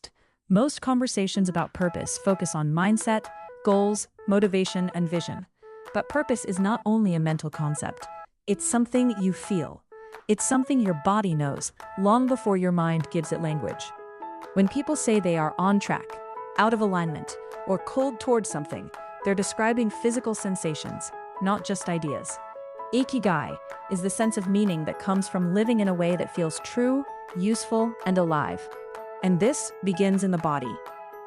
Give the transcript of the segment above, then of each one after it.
past. Most conversations about purpose focus on mindset, goals, motivation, and vision. But purpose is not only a mental concept. It's something you feel. It's something your body knows long before your mind gives it language. When people say they are on track, out of alignment, or cold towards something, they're describing physical sensations, not just ideas. Ikigai is the sense of meaning that comes from living in a way that feels true, useful, and alive. And this begins in the body.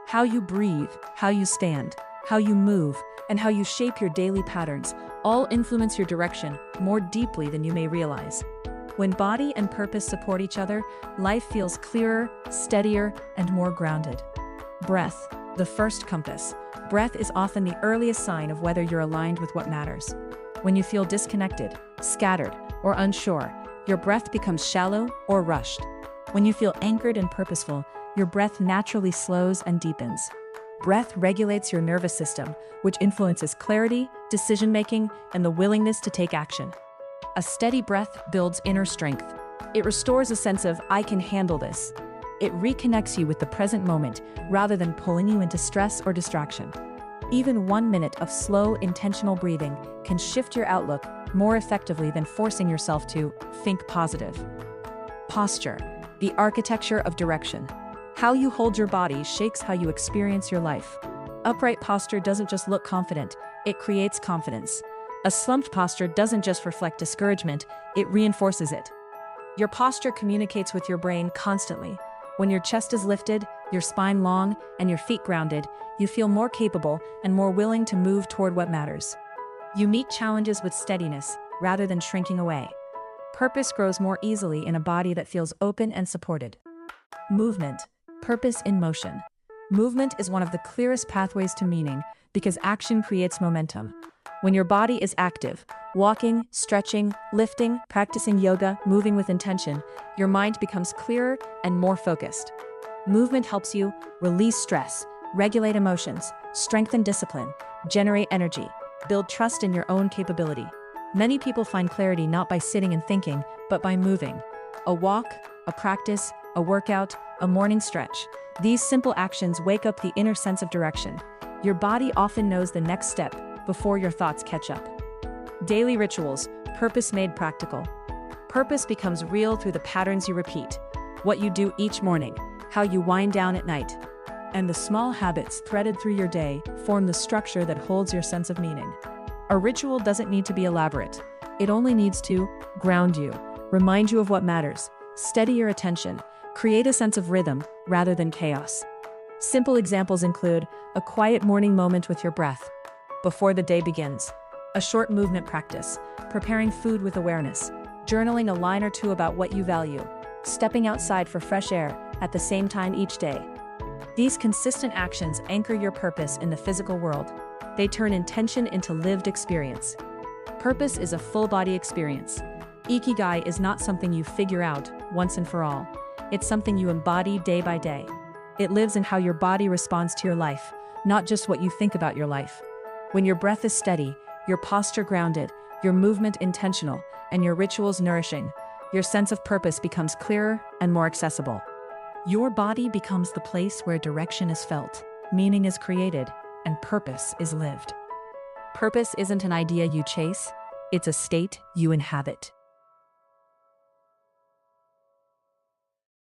How you breathe, how you stand, how you move, and how you shape your daily patterns all influence your direction more deeply than you may realize. When body and purpose support each other, life feels clearer, steadier, and more grounded. Breath, the first compass. Breath is often the earliest sign of whether you're aligned with what matters. When you feel disconnected, scattered, or unsure, your breath becomes shallow or rushed. When you feel anchored and purposeful, your breath naturally slows and deepens. Breath regulates your nervous system, which influences clarity, decision-making, and the willingness to take action. A steady breath builds inner strength. It restores a sense of, I can handle this. It reconnects you with the present moment rather than pulling you into stress or distraction. Even 1 minute of slow, intentional breathing can shift your outlook more effectively than forcing yourself to think positive. Posture, the architecture of direction. How you hold your body shapes how you experience your life. Upright posture doesn't just look confident, it creates confidence. A slumped posture doesn't just reflect discouragement, it reinforces it. Your posture communicates with your brain constantly. When your chest is lifted, your spine long, and your feet grounded, you feel more capable and more willing to move toward what matters. You meet challenges with steadiness rather than shrinking away. Purpose grows more easily in a body that feels open and supported. Movement, purpose in motion. Movement is one of the clearest pathways to meaning because action creates momentum. When your body is active, walking, stretching, lifting, practicing yoga, moving with intention, your mind becomes clearer and more focused. Movement helps you release stress, regulate emotions, strengthen discipline, generate energy, build trust in your own capability. Many people find clarity not by sitting and thinking, but by moving. A walk, a practice, a workout, a morning stretch. These simple actions wake up the inner sense of direction. Your body often knows the next step before your thoughts catch up. Daily rituals, purpose made practical. Purpose becomes real through the patterns you repeat, what you do each morning, how you wind down at night, and the small habits threaded through your day form the structure that holds your sense of meaning. A ritual doesn't need to be elaborate. It only needs to ground you, remind you of what matters, steady your attention, create a sense of rhythm rather than chaos. Simple examples include a quiet morning moment with your breath before the day begins, a short movement practice, preparing food with awareness, journaling a line or two about what you value, stepping outside for fresh air at the same time each day. These consistent actions anchor your purpose in the physical world. They turn intention into lived experience. Purpose is a full-body experience. Ikigai is not something you figure out once and for all. It's something you embody day by day. It lives in how your body responds to your life, not just what you think about your life. When your breath is steady, your posture grounded, your movement intentional, and your rituals nourishing, your sense of purpose becomes clearer and more accessible. Your body becomes the place where direction is felt, meaning is created, and purpose is lived. Purpose isn't an idea you chase, it's a state you inhabit.